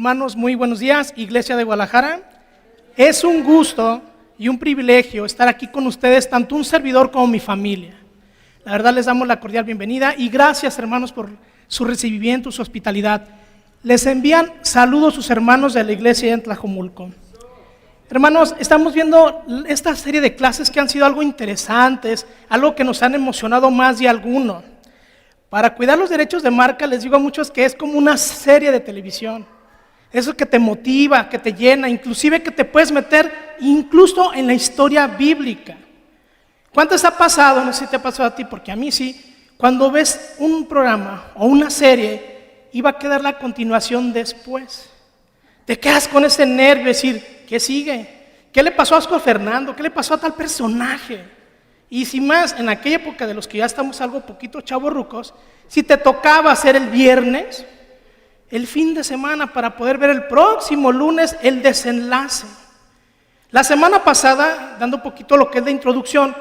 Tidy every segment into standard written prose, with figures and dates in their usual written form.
Hermanos, muy buenos días, Iglesia de Guadalajara. Es un gusto y un privilegio estar aquí con ustedes, tanto un servidor como mi familia. La verdad les damos la cordial bienvenida y gracias, hermanos, por su recibimiento, su hospitalidad. Les envían saludos sus hermanos de la iglesia en Tlajomulco. Hermanos, estamos viendo esta serie de clases que han sido algo interesantes, algo que nos han emocionado más de alguno. Para cuidar los derechos de marca, les digo a muchos que es como una serie de televisión. Eso que te motiva, que te llena, inclusive que te puedes meter incluso en la historia bíblica. ¿Cuántos ha pasado? No sé si te ha pasado a ti, porque a mí sí. Cuando ves un programa o una serie, iba a quedar la continuación después. Te quedas con ese nervio, decir, ¿qué sigue? ¿Qué le pasó a Oscar Fernando? ¿Qué le pasó a tal personaje? Y si más, en aquella época de los que ya estamos algo poquito chavorrucos, si te tocaba hacer el viernes, el fin de semana para poder ver el próximo lunes el desenlace. La semana pasada, dando un poquito lo que es de introducción,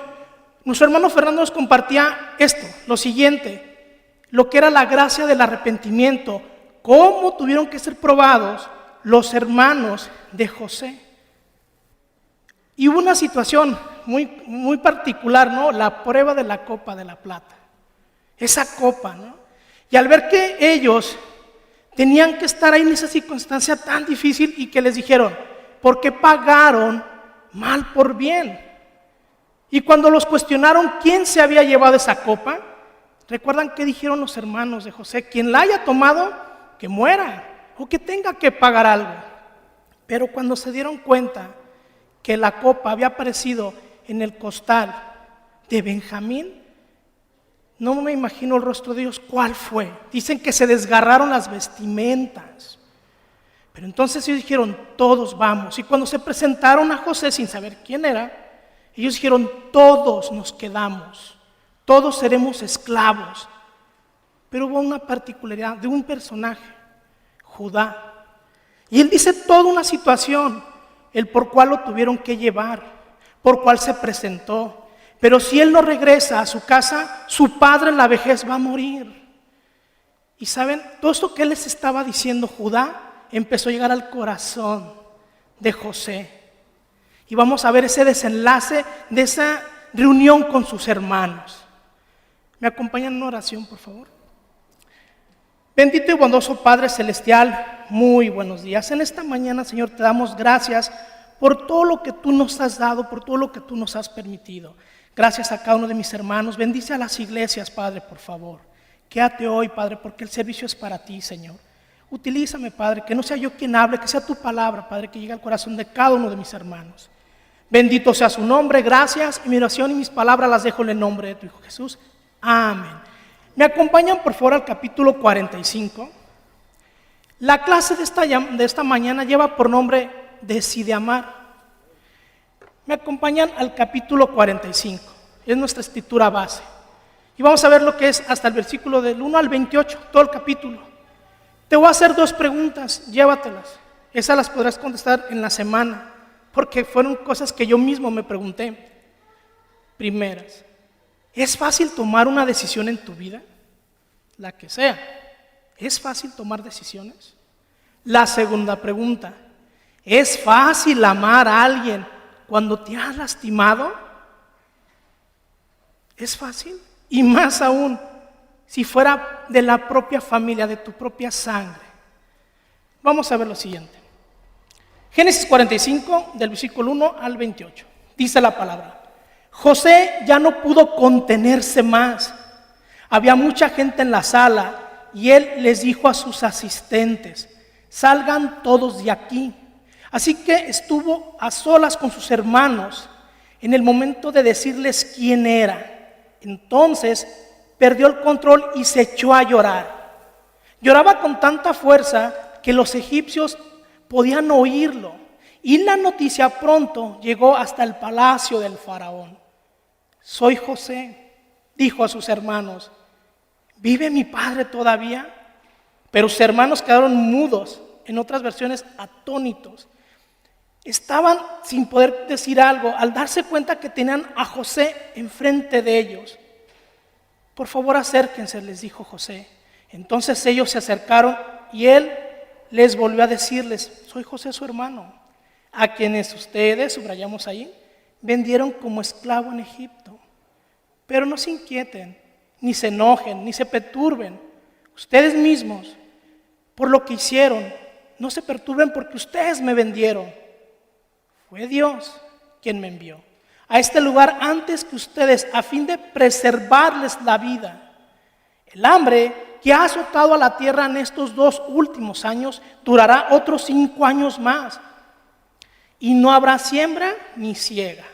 nuestro hermano Fernando nos compartía esto, lo siguiente, lo que era la gracia del arrepentimiento, cómo tuvieron que ser probados los hermanos de José. Y hubo una situación muy particular, ¿no? La prueba de la copa de la plata. Esa copa, ¿no? Y al ver que ellos tenían que estar ahí en esa circunstancia tan difícil y que les dijeron, ¿por qué pagaron mal por bien? Y cuando los cuestionaron quién se había llevado esa copa, ¿recuerdan qué dijeron los hermanos de José? Quien la haya tomado, que muera o que tenga que pagar algo. Pero cuando se dieron cuenta que la copa había aparecido en el costal de Benjamín, no me imagino el rostro de ellos, ¿cuál fue? Dicen que se desgarraron las vestimentas. Pero entonces ellos dijeron, todos vamos. Y cuando se presentaron a José sin saber quién era, ellos dijeron, todos nos quedamos, todos seremos esclavos. Pero hubo una particularidad de un personaje, Judá. Y él dice toda una situación, el por cual lo tuvieron que llevar, por cuál se presentó. Pero si él no regresa a su casa, su padre en la vejez va a morir. Y saben, todo esto que él les estaba diciendo Judá, empezó a llegar al corazón de José. Y vamos a ver ese desenlace de esa reunión con sus hermanos. ¿Me acompañan en una oración, por favor? Bendito y bondadoso Padre Celestial, muy buenos días. En esta mañana, Señor, te damos gracias por todo lo que tú nos has dado, por todo lo que tú nos has permitido. Gracias a cada uno de mis hermanos. Bendice a las iglesias, Padre, por favor. Quédate hoy, Padre, porque el servicio es para ti, Señor. Utilízame, Padre, que no sea yo quien hable, que sea tu palabra, Padre, que llegue al corazón de cada uno de mis hermanos. Bendito sea su nombre, gracias. Y mi oración y mis palabras las dejo en el nombre de tu Hijo Jesús. Amén. ¿Me acompañan, por favor, al capítulo 45? La clase de esta mañana lleva por nombre Decide amar. Me acompañan al capítulo 45, es nuestra escritura base. Y vamos a ver lo que es hasta el versículo del 1 al 28, todo el capítulo. Te voy a hacer dos preguntas, llévatelas. Esas las podrás contestar en la semana, porque fueron cosas que yo mismo me pregunté. Primeras, ¿es fácil tomar una decisión en tu vida? La que sea. ¿Es fácil tomar decisiones? La segunda pregunta, ¿es fácil amar a alguien cuando te has lastimado? ¿Es fácil? Y más aún, si fuera de la propia familia, de tu propia sangre. Vamos a ver lo siguiente. Génesis 45, del versículo 1 al 28. Dice la palabra. José ya no pudo contenerse más. Había mucha gente en la sala y él les dijo a sus asistentes, salgan todos de aquí. Así que estuvo a solas con sus hermanos en el momento de decirles quién era. Entonces perdió el control y se echó a llorar. Lloraba con tanta fuerza que los egipcios podían oírlo. Y la noticia pronto llegó hasta el palacio del faraón. Soy José, dijo a sus hermanos. ¿Vive mi padre todavía? Pero sus hermanos quedaron mudos, en otras versiones atónitos. Estaban sin poder decir algo al darse cuenta que tenían a José enfrente de ellos. Por favor, acérquense, les dijo José. Entonces ellos se acercaron y él les volvió a decirles: soy José su hermano, a quienes ustedes, subrayamos ahí, vendieron como esclavo en Egipto. Pero no se inquieten, ni se enojen, ni se perturben. Ustedes mismos, por lo que hicieron, no se perturben porque ustedes me vendieron. Fue Dios quien me envió a este lugar antes que ustedes, a fin de preservarles la vida. El hambre que ha azotado a la tierra en estos 2 últimos años durará otros 5 años más, y no habrá siembra ni siega.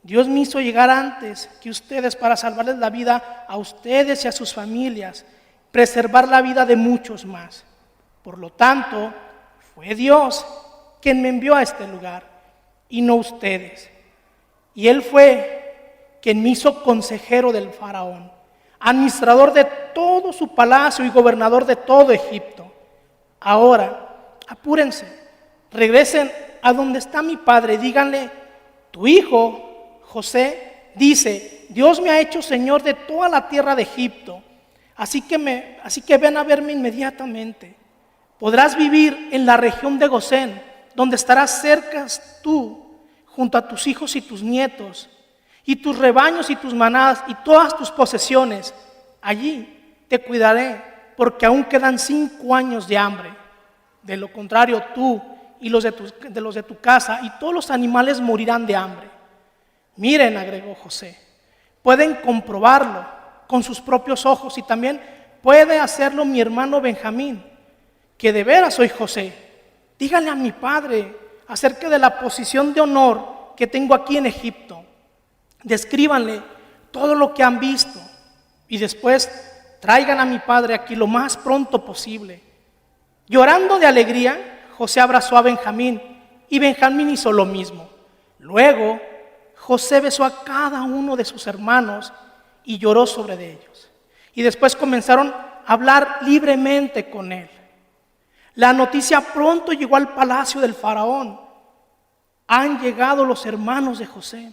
Dios me hizo llegar antes que ustedes para salvarles la vida a ustedes y a sus familias, preservar la vida de muchos más. Por lo tanto, fue Dios quien me envió a este lugar y no ustedes. Y Él fue quien me hizo consejero del faraón, administrador de todo su palacio y gobernador de todo Egipto. Ahora, apúrense, regresen a donde está mi padre, díganle: tu hijo José dice: Dios me ha hecho señor de toda la tierra de Egipto, así que ven a verme inmediatamente. Podrás vivir en la región de Gosén, donde estarás cerca tú, junto a tus hijos y tus nietos, y tus rebaños y tus manadas y todas tus posesiones. Allí te cuidaré, porque aún quedan 5 años de hambre. De lo contrario, tú y los de tu casa y todos los animales morirán de hambre. Miren, agregó José, pueden comprobarlo con sus propios ojos, y también puede hacerlo mi hermano Benjamín, que de veras soy José. Díganle a mi padre acerca de la posición de honor que tengo aquí en Egipto. Descríbanle todo lo que han visto y después traigan a mi padre aquí lo más pronto posible. Llorando de alegría, José abrazó a Benjamín y Benjamín hizo lo mismo. Luego, José besó a cada uno de sus hermanos y lloró sobre de ellos. Y después comenzaron a hablar libremente con él. La noticia pronto llegó al palacio del faraón. Han llegado los hermanos de José.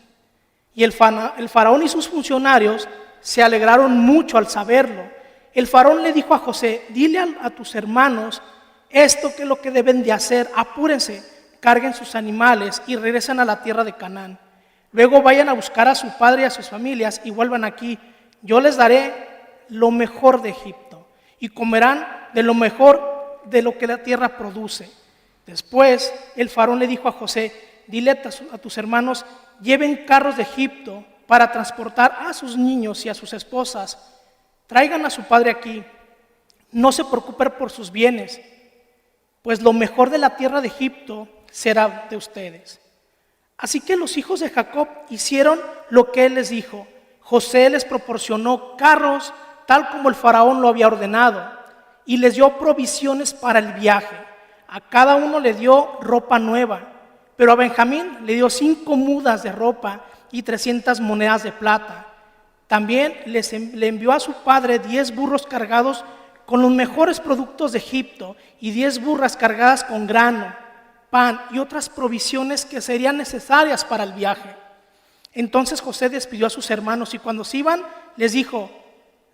Y el faraón y sus funcionarios se alegraron mucho al saberlo. El faraón le dijo a José: dile a tus hermanos esto, que es lo que deben de hacer. Apúrense, carguen sus animales y regresen a la tierra de Canaán. Luego vayan a buscar a su padre y a sus familias y vuelvan aquí. Yo les daré lo mejor de Egipto y comerán de lo mejor de lo que la tierra produce. Después el faraón le dijo a José: dile a tus hermanos, lleven carros de Egipto para transportar a sus niños y a sus esposas. Traigan a su padre aquí. No se preocupen por sus bienes, pues lo mejor de la tierra de Egipto será de ustedes. Así que los hijos de Jacob hicieron lo que él les dijo. José les proporcionó carros tal como el faraón lo había ordenado, y les dio provisiones para el viaje. A cada uno le dio ropa nueva, pero a Benjamín le dio 5 mudas de ropa y 300 monedas de plata. También le envió a su padre 10 burros cargados con los mejores productos de Egipto y 10 burras cargadas con grano, pan y otras provisiones que serían necesarias para el viaje. Entonces José despidió a sus hermanos y cuando se iban les dijo: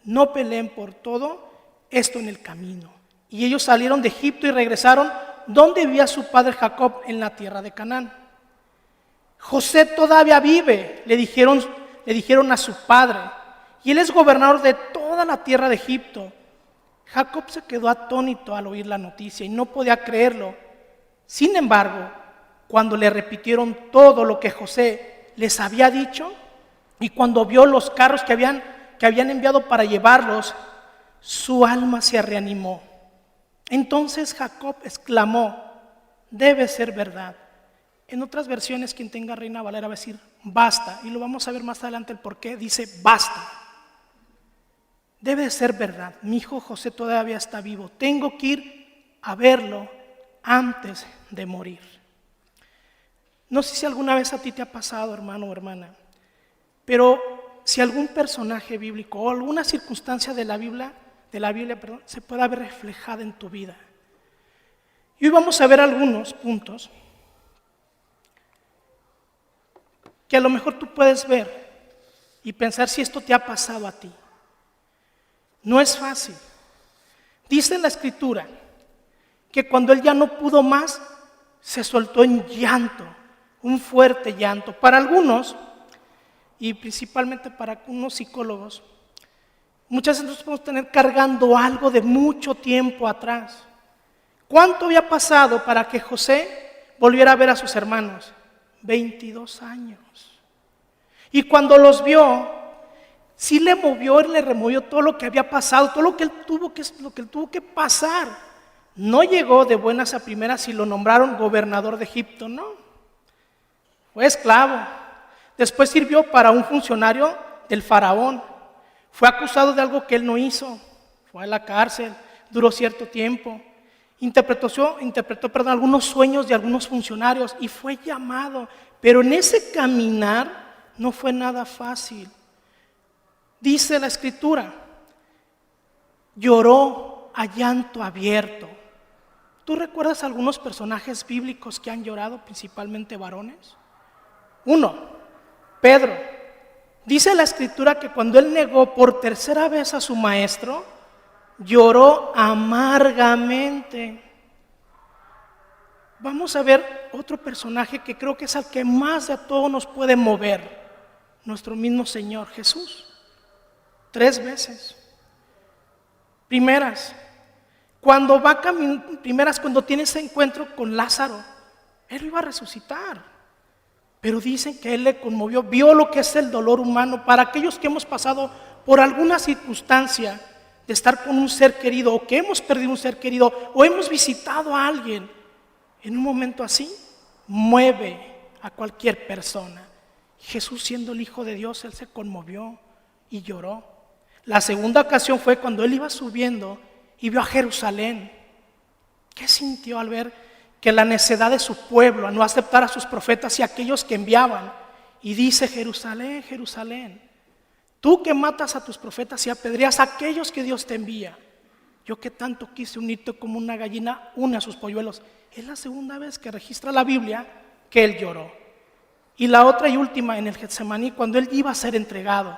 no peleen por todo esto en el camino. Y ellos salieron de Egipto y regresaron donde vivía su padre Jacob, en la tierra de Canaán. José todavía vive, le dijeron a su padre, y él es gobernador de toda la tierra de Egipto. Jacob se quedó atónito al oír la noticia y no podía creerlo. Sin embargo, cuando le repitieron todo lo que José les había dicho y cuando vio los carros que habían enviado para llevarlos, su alma se reanimó. Entonces Jacob exclamó: debe ser verdad. En otras versiones, quien tenga Reina Valera va a decir basta, y lo vamos a ver más adelante el por qué dice basta. Debe ser verdad, mi hijo José todavía está vivo, tengo que ir a verlo antes de morir. No sé si alguna vez a ti te ha pasado, hermano o hermana, pero si algún personaje bíblico o alguna circunstancia de la Biblia, se pueda ver reflejada en tu vida. Y hoy vamos a ver algunos puntos que a lo mejor tú puedes ver y pensar si esto te ha pasado a ti. No es fácil. Dice en la Escritura que cuando él ya no pudo más, se soltó en llanto, un fuerte llanto. Para algunos, y principalmente para unos psicólogos, muchas veces nosotros podemos tener cargando algo de mucho tiempo atrás. ¿Cuánto había pasado para que José volviera a ver a sus hermanos? 22 años. Y cuando los vio, sí le movió, le removió todo lo que había pasado, todo lo que él tuvo que pasar. No llegó de buenas a primeras y lo nombraron gobernador de Egipto, no. Fue esclavo. Después sirvió para un funcionario del faraón. Fue acusado de algo que él no hizo. Fue a la cárcel, duró cierto tiempo. Interpretó algunos sueños de algunos funcionarios y fue llamado. Pero en ese caminar no fue nada fácil. Dice la Escritura, lloró a llanto abierto. ¿Tú recuerdas algunos personajes bíblicos que han llorado, principalmente varones? Uno, Pedro. Dice la Escritura que cuando él negó por tercera vez a su maestro, lloró amargamente. Vamos a ver otro personaje que creo que es el que más de a todos nos puede mover, nuestro mismo Señor Jesús. 3 veces. Primeras, cuando tiene ese encuentro con Lázaro, él iba a resucitar. Pero dicen que él le conmovió, vio lo que es el dolor humano. Para aquellos que hemos pasado por alguna circunstancia de estar con un ser querido, o que hemos perdido un ser querido, o hemos visitado a alguien, en un momento así, mueve a cualquier persona. Jesús, siendo el Hijo de Dios, él se conmovió y lloró. La segunda ocasión fue cuando él iba subiendo y vio a Jerusalén. ¿Qué sintió al ver que la necedad de su pueblo, a no aceptar a sus profetas y a aquellos que enviaban? Y dice: Jerusalén, Jerusalén, tú que matas a tus profetas y apedreas a aquellos que Dios te envía, yo que tanto quise unirte como una gallina une a sus polluelos. Es la segunda vez que registra la Biblia que él lloró. Y la otra y última en el Getsemaní, cuando él iba a ser entregado.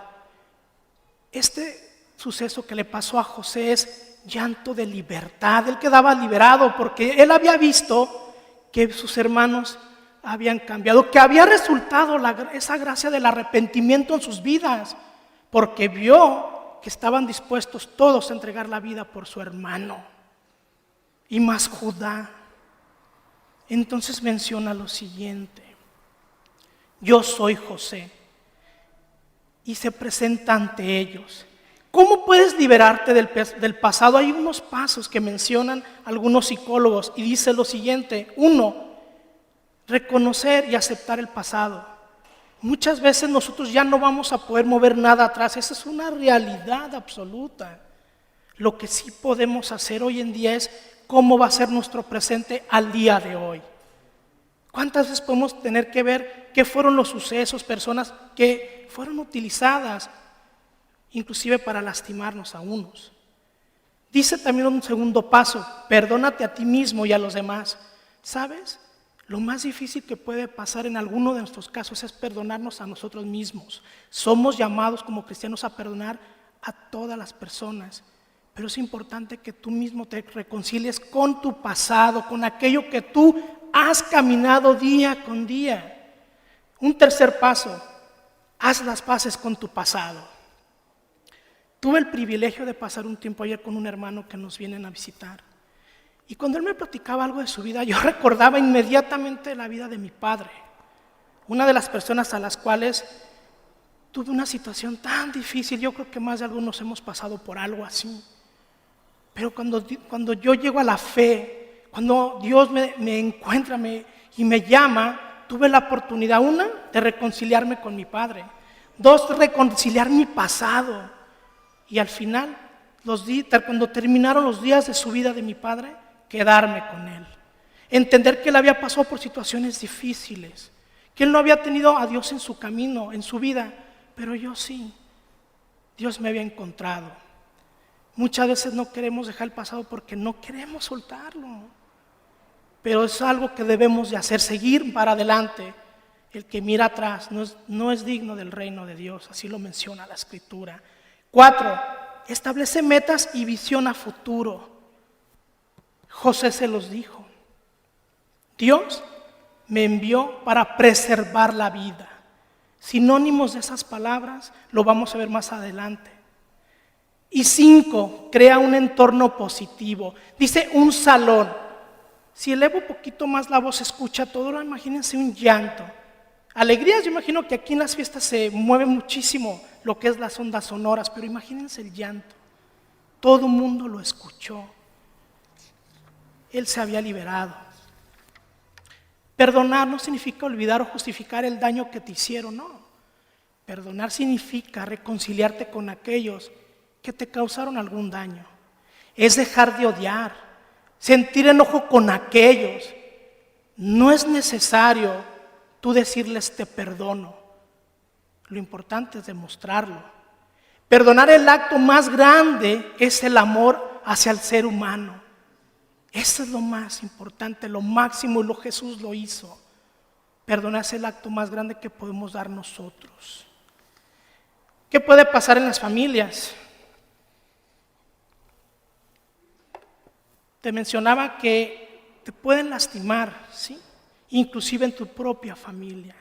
Este suceso que le pasó a José es llanto de libertad. Él quedaba liberado porque él había visto que sus hermanos habían cambiado, que había resultado esa gracia del arrepentimiento en sus vidas, porque vio que estaban dispuestos todos a entregar la vida por su hermano, y más Judá. Entonces menciona lo siguiente: yo soy José, y se presenta ante ellos. ¿Cómo puedes liberarte del pasado? Hay unos pasos que mencionan algunos psicólogos y dice lo siguiente. 1, reconocer y aceptar el pasado. Muchas veces nosotros ya no vamos a poder mover nada atrás, esa es una realidad absoluta. Lo que sí podemos hacer hoy en día es cómo va a ser nuestro presente al día de hoy. ¿Cuántas veces podemos tener que ver qué fueron los sucesos, personas que fueron utilizadas inclusive para lastimarnos a unos? Dice también un segundo paso: perdónate a ti mismo y a los demás. ¿Sabes? Lo más difícil que puede pasar en alguno de nuestros casos es perdonarnos a nosotros mismos. Somos llamados como cristianos a perdonar a todas las personas, pero es importante que tú mismo te reconcilies con tu pasado, con aquello que tú has caminado día con día. Un tercer paso: haz las paces con tu pasado. Tuve el privilegio de pasar un tiempo ayer con un hermano que nos vienen a visitar. Y cuando él me platicaba algo de su vida, yo recordaba inmediatamente la vida de mi padre. Una de las personas a las cuales tuve una situación tan difícil, yo creo que más de algunos hemos pasado por algo así. Pero cuando yo llego a la fe, cuando Dios me encuentra y me llama, tuve la oportunidad, 1, de reconciliarme con mi padre. 2, de reconciliar mi pasado. Y al final, cuando terminaron los días de su vida de mi padre, quedarme con él. Entender que él había pasado por situaciones difíciles, que él no había tenido a Dios en su camino, en su vida, pero yo sí. Dios me había encontrado. Muchas veces no queremos dejar el pasado porque no queremos soltarlo, pero es algo que debemos de hacer, seguir para adelante. El que mira atrás no es digno del reino de Dios, así lo menciona la Escritura. 4, establece metas y visión a futuro. José se los dijo: Dios me envió para preservar la vida. Sinónimos de esas palabras lo vamos a ver más adelante. Y 5, crea un entorno positivo. Dice un salón. Si elevo un poquito más la voz, se escucha todo. Imagínense un llanto. Alegrías, yo imagino que aquí en las fiestas se mueve muchísimo lo que es las ondas sonoras, pero imagínense el llanto. Todo el mundo lo escuchó. Él se había liberado. Perdonar no significa olvidar o justificar el daño que te hicieron, no. Perdonar significa reconciliarte con aquellos que te causaron algún daño. Es dejar de odiar, sentir enojo con aquellos. No es necesario tú decirles te perdono. Lo importante es demostrarlo. Perdonar, el acto más grande es el amor hacia el ser humano. Eso es lo más importante, lo máximo, y lo Jesús lo hizo. Perdonar es el acto más grande que podemos dar nosotros. ¿Qué puede pasar en las familias? Te mencionaba que te pueden lastimar, ¿sí? Inclusive en tu propia familia.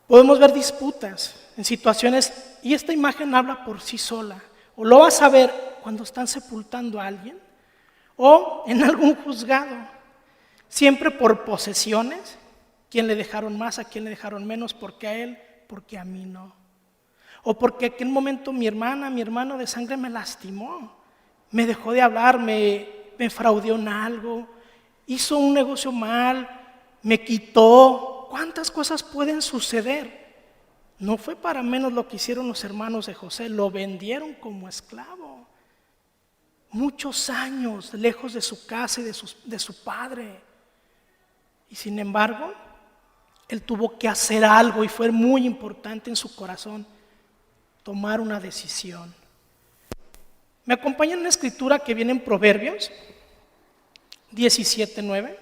Podemos ver disputas en situaciones, y esta imagen habla por sí sola. O lo vas a ver cuando están sepultando a alguien, o en algún juzgado, siempre por posesiones, quién le dejaron más, a quién le dejaron menos, porque a él, porque a mí no. O porque en aquel momento mi hermano de sangre me lastimó, me dejó de hablar, me fraudeó en algo, hizo un negocio mal, me quitó. ¿Cuántas cosas pueden suceder? No fue para menos lo que hicieron los hermanos de José, lo vendieron como esclavo. Muchos años lejos de su casa y de su padre. Y sin embargo, él tuvo que hacer algo, y fue muy importante en su corazón tomar una decisión. ¿Me acompañan en una escritura que viene en Proverbios 17:9?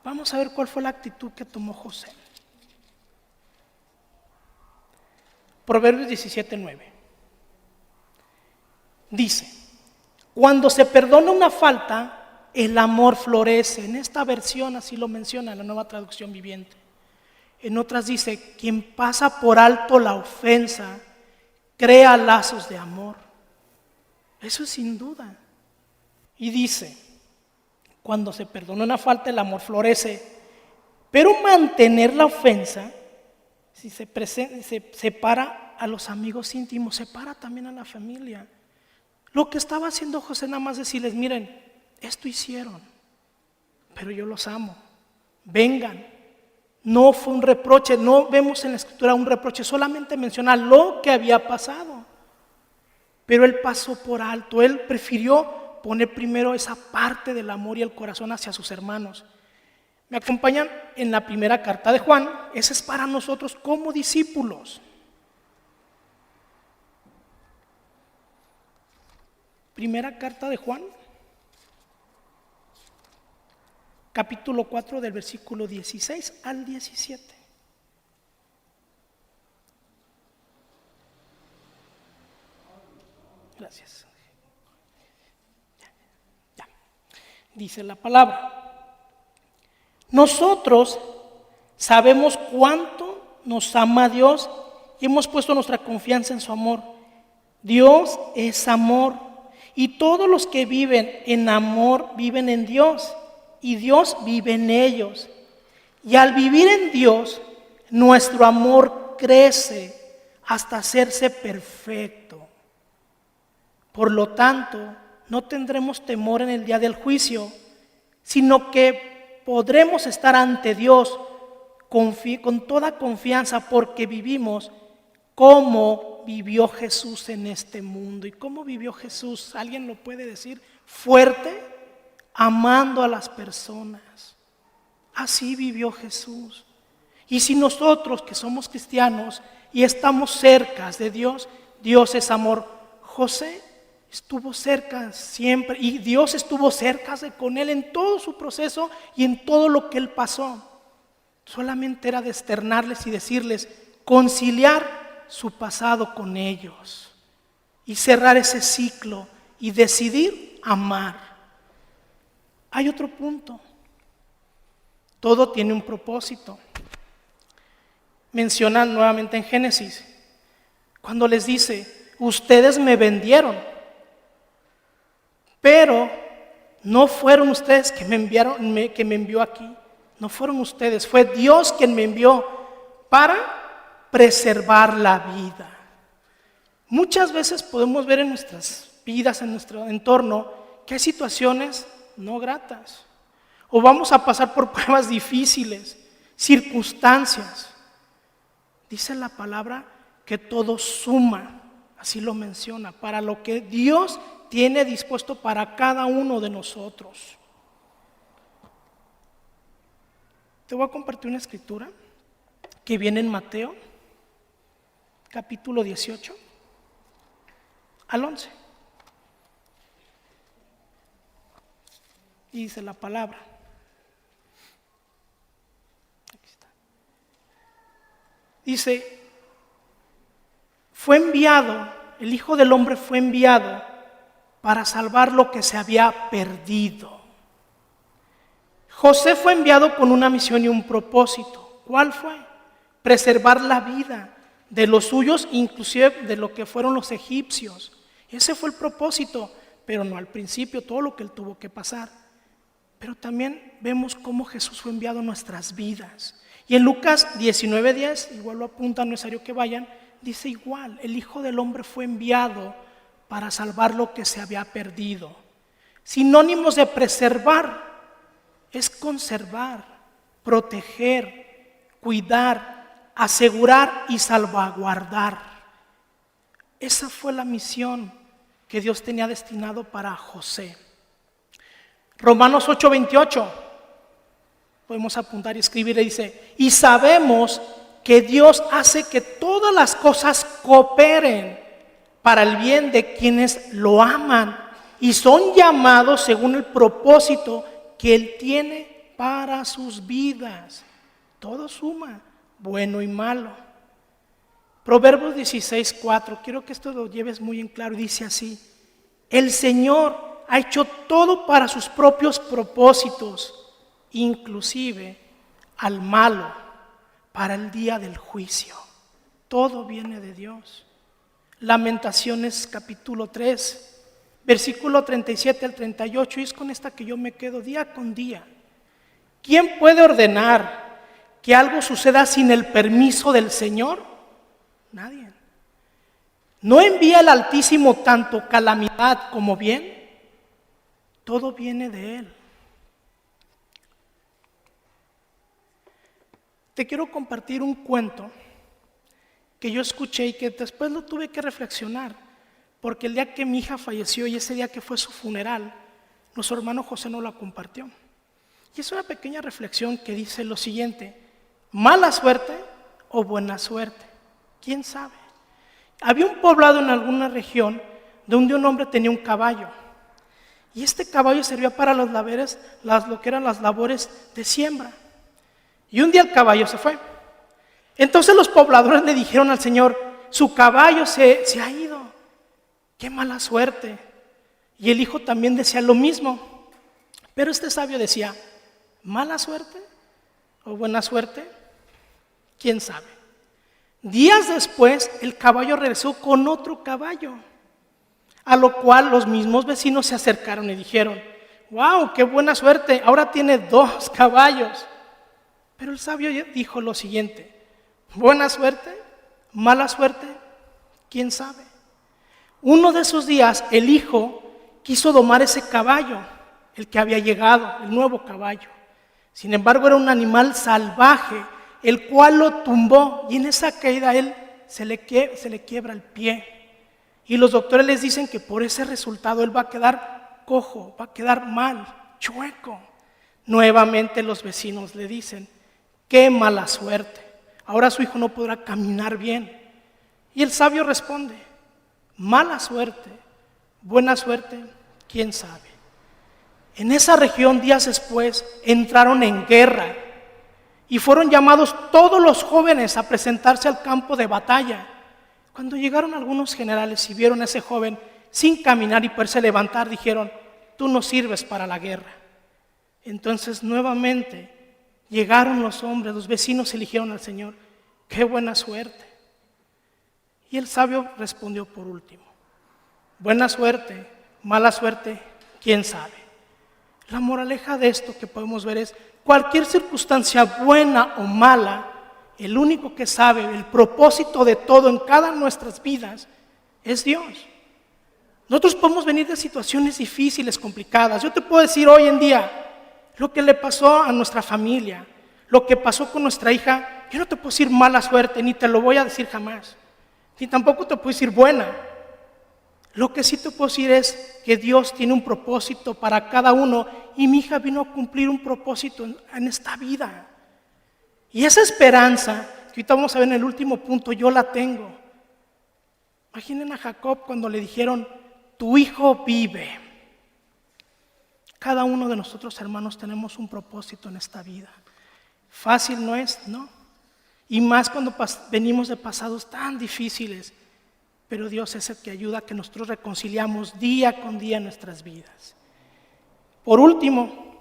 Vamos a ver cuál fue la actitud que tomó José. Proverbios 17:9. Dice: cuando se perdona una falta, el amor florece. En esta versión así lo menciona la Nueva Traducción Viviente. En otras dice: quien pasa por alto la ofensa, crea lazos de amor. Eso es sin duda. Y dice: cuando se perdona una falta, el amor florece. Pero mantener la ofensa, si se separa a los amigos íntimos, separa también a la familia. Lo que estaba haciendo José nada más decirles: miren, esto hicieron, pero yo los amo, vengan. No fue un reproche, no vemos en la escritura un reproche, solamente menciona lo que había pasado. Pero él pasó por alto, él prefirió poner primero esa parte del amor y el corazón hacia sus hermanos. ¿Me acompañan en la primera carta de Juan? Esa es para nosotros como discípulos. Primera carta de Juan, capítulo 4, del versículo 16 al 17. Gracias. Ya. Dice la palabra: nosotros sabemos cuánto nos ama Dios y hemos puesto nuestra confianza en su amor. Dios es amor, y todos los que viven en amor viven en Dios, y Dios vive en ellos. Y al vivir en Dios, nuestro amor crece hasta hacerse perfecto. Por lo tanto, no tendremos temor en el día del juicio, sino que podremos estar ante Dios con toda confianza, porque vivimos como vivió Jesús en este mundo. ¿Y cómo vivió Jesús? ¿Alguien lo puede decir? Fuerte, amando a las personas. Así vivió Jesús. Y si nosotros que somos cristianos y estamos cerca de Dios, Dios es amor. José estuvo cerca siempre, y Dios estuvo cerca con él en todo su proceso y en todo lo que él pasó. Solamente era de externarles y decirles, conciliar su pasado con ellos y cerrar ese ciclo y decidir amar. Hay otro punto. Todo tiene un propósito. Mencionan nuevamente en Génesis, cuando les dice, ustedes me vendieron, pero no fueron ustedes que me envió aquí. No fueron ustedes, fue Dios quien me envió para preservar la vida. Muchas veces podemos ver en nuestras vidas, en nuestro entorno, que hay situaciones no gratas. O vamos a pasar por pruebas difíciles, circunstancias. Dice la palabra que todo suma, así lo menciona, para lo que Dios tiene dispuesto para cada uno de nosotros. Te voy a compartir una escritura que viene en Mateo, capítulo 18, al 11. Y dice la palabra. Aquí está. Dice, fue enviado, el Hijo del Hombre fue enviado para salvar lo que se había perdido. José fue enviado con una misión y un propósito. ¿Cuál fue? Preservar la vida de los suyos, inclusive de lo que fueron los egipcios. Ese fue el propósito, pero no al principio, todo lo que él tuvo que pasar. Pero también vemos cómo Jesús fue enviado a nuestras vidas. Y en Lucas 19:10, igual lo apunta, no es necesario que vayan, dice igual, el Hijo del Hombre fue enviado para salvar lo que se había perdido. Sinónimos de preservar es conservar, proteger, cuidar, asegurar y salvaguardar. Esa fue la misión que Dios tenía destinado para José. Romanos 8:28, podemos apuntar y escribir, y dice, y sabemos que Dios hace que todas las cosas cooperen para el bien de quienes lo aman y son llamados según el propósito que Él tiene para sus vidas. Todo suma, bueno y malo. Proverbios 16:4, quiero que esto lo lleves muy en claro, dice así, el Señor ha hecho todo para sus propios propósitos, inclusive al malo, para el día del juicio. Todo viene de Dios. Lamentaciones capítulo 3, versículo 37 al 38, y es con esta que yo me quedo día con día. ¿Quién puede ordenar que algo suceda sin el permiso del Señor? Nadie. ¿No envía el Altísimo tanto calamidad como bien? Todo viene de Él. Te quiero compartir un cuento que yo escuché y que después lo tuve que reflexionar, porque el día que mi hija falleció y ese día que fue su funeral, nuestro hermano José no la compartió. Y es una pequeña reflexión que dice lo siguiente: ¿mala suerte o buena suerte? ¿Quién sabe? Había un poblado en alguna región donde un hombre tenía un caballo. Y este caballo servía para lo que eran las labores de siembra. Y un día el caballo se fue. Entonces los pobladores le dijeron al Señor, su caballo se ha ido. ¡Qué mala suerte! Y el hijo también decía lo mismo. Pero este sabio decía, ¿mala suerte o buena suerte? ¿Quién sabe? Días después el caballo regresó con otro caballo. A lo cual los mismos vecinos se acercaron y dijeron, ¡wow, qué buena suerte! Ahora tiene 2 caballos. Pero el sabio dijo lo siguiente, ¿buena suerte? ¿Mala suerte? ¿Quién sabe? Uno de esos días el hijo quiso domar ese caballo, el que había llegado, el nuevo caballo. Sin embargo era un animal salvaje, el cual lo tumbó y en esa caída a él se le quiebra el pie. Y los doctores les dicen que por ese resultado él va a quedar cojo, va a quedar mal, chueco. Nuevamente los vecinos le dicen, ¡qué mala suerte! Ahora su hijo no podrá caminar bien. Y el sabio responde, mala suerte, buena suerte, ¿quién sabe? En esa región días después entraron en guerra y fueron llamados todos los jóvenes a presentarse al campo de batalla. Cuando llegaron algunos generales y vieron a ese joven sin caminar y poderse levantar, dijeron, tú no sirves para la guerra. Entonces nuevamente llegaron los hombres, los vecinos eligieron al Señor. ¡Qué buena suerte! Y el sabio respondió por último, buena suerte, mala suerte, ¿quién sabe? La moraleja de esto que podemos ver es, cualquier circunstancia buena o mala, el único que sabe el propósito de todo en cada de nuestras vidas es Dios. Nosotros podemos venir de situaciones difíciles, complicadas. Yo te puedo decir hoy en día lo que le pasó a nuestra familia, lo que pasó con nuestra hija. Yo no te puedo decir mala suerte, ni te lo voy a decir jamás, ni tampoco te puedo decir buena. Lo que sí te puedo decir es que Dios tiene un propósito para cada uno y mi hija vino a cumplir un propósito en esta vida. Y esa esperanza, que ahorita vamos a ver en el último punto, yo la tengo. Imaginen a Jacob cuando le dijeron, tu hijo vive. Cada uno de nosotros, hermanos, tenemos un propósito en esta vida. Fácil no es, ¿no? Y más cuando venimos de pasados tan difíciles. Pero Dios es el que ayuda a que nosotros reconciliamos día con día nuestras vidas. Por último,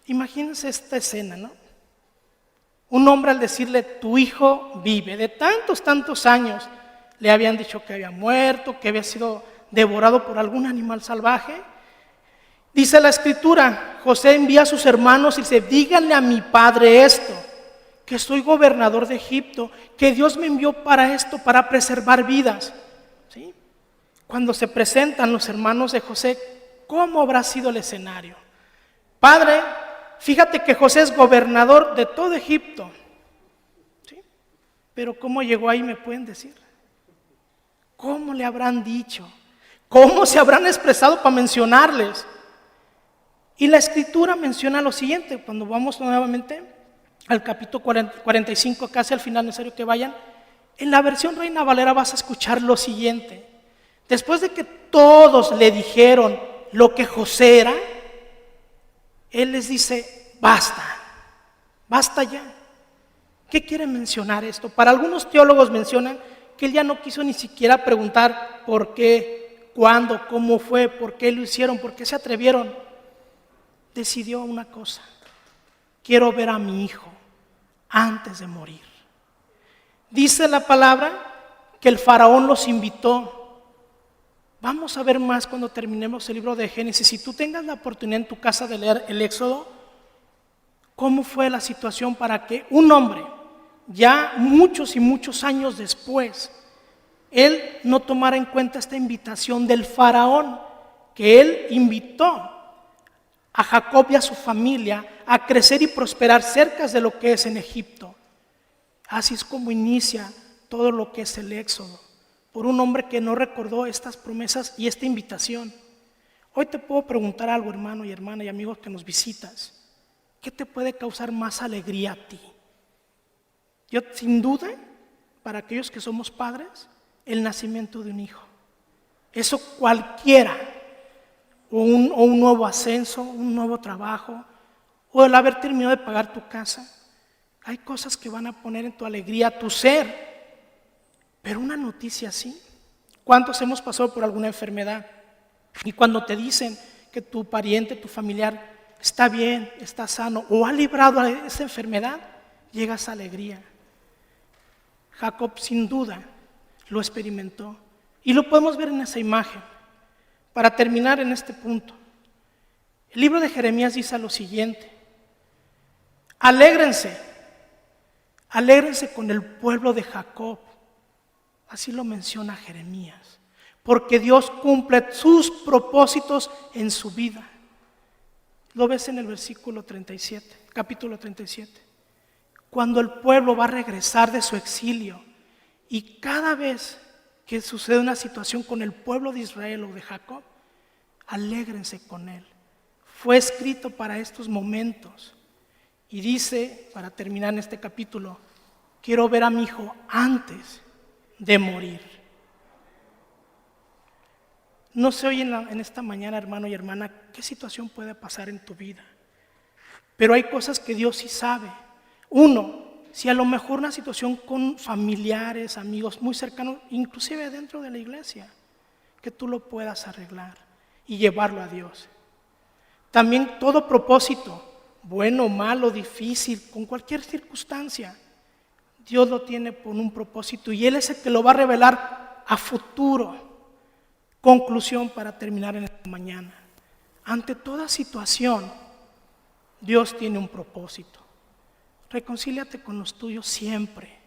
imagínense esta escena, ¿no? Un hombre al decirle, tu hijo vive, de tantos años, le habían dicho que había muerto, que había sido devorado por algún animal salvaje. Dice la Escritura, José envía a sus hermanos y dice, díganle a mi padre esto, que soy gobernador de Egipto, que Dios me envió para esto, para preservar vidas. ¿Sí? Cuando se presentan los hermanos de José, ¿cómo habrá sido el escenario? Padre, fíjate que José es gobernador de todo Egipto. ¿Sí? Pero ¿cómo llegó ahí? ¿Me pueden decir? ¿Cómo le habrán dicho? ¿Cómo se habrán expresado para mencionarles? Y la Escritura menciona lo siguiente, cuando vamos nuevamente al capítulo 45, casi al final, necesario que vayan. En la versión Reina Valera vas a escuchar lo siguiente. Después de que todos le dijeron lo que José era, él les dice, basta ya. ¿Qué quiere mencionar esto? Para algunos teólogos mencionan que él ya no quiso ni siquiera preguntar por qué, cuándo, cómo fue, por qué lo hicieron, por qué se atrevieron. Decidió una cosa, quiero ver a mi hijo antes de morir. Dice la palabra que el faraón los invitó. Vamos a ver más cuando terminemos el libro de Génesis. Si tú tengas la oportunidad en tu casa de leer el Éxodo, cómo fue la situación para que un hombre, ya muchos y muchos años después, él no tomara en cuenta esta invitación del faraón, que él invitó a Jacob y a su familia a crecer y prosperar cerca de lo que es en Egipto. Así es como inicia todo lo que es el Éxodo, por un hombre que no recordó estas promesas y esta invitación. Hoy te puedo preguntar algo, hermano y hermana y amigos que nos visitas. ¿Qué te puede causar más alegría a ti? Yo, sin duda, para aquellos que somos padres, el nacimiento de un hijo. Eso cualquiera, o un nuevo ascenso, un nuevo trabajo, o el haber terminado de pagar tu casa. Hay cosas que van a poner en tu alegría, tu ser. Pero una noticia así, ¿cuántos hemos pasado por alguna enfermedad? Y cuando te dicen que tu pariente, tu familiar está bien, está sano o ha librado a esa enfermedad, llega esa alegría. Jacob sin duda lo experimentó y lo podemos ver en esa imagen. Para terminar en este punto, el libro de Jeremías dice lo siguiente: alégrense con el pueblo de Jacob. Así lo menciona Jeremías, porque Dios cumple sus propósitos en su vida. Lo ves en el versículo 37, capítulo 37. Cuando el pueblo va a regresar de su exilio, y cada vez que sucede una situación con el pueblo de Israel o de Jacob, alégrense con él. Fue escrito para estos momentos. Y dice, para terminar en este capítulo, quiero ver a mi hijo antes de morir. No sé hoy en esta mañana, hermano y hermana, qué situación puede pasar en tu vida. Pero hay cosas que Dios sí sabe. Uno, si a lo mejor una situación con familiares, amigos muy cercanos, inclusive dentro de la iglesia, que tú lo puedas arreglar y llevarlo a Dios. También todo propósito, bueno, malo, difícil, con cualquier circunstancia, Dios lo tiene por un propósito y Él es el que lo va a revelar a futuro. Conclusión para terminar en esta mañana. Ante toda situación, Dios tiene un propósito. Reconcíliate con los tuyos siempre.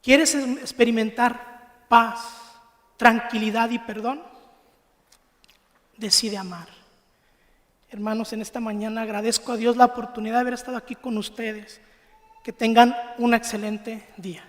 ¿Quieres experimentar paz, tranquilidad y perdón? Decide amar. Hermanos, en esta mañana agradezco a Dios la oportunidad de haber estado aquí con ustedes. Que tengan un excelente día.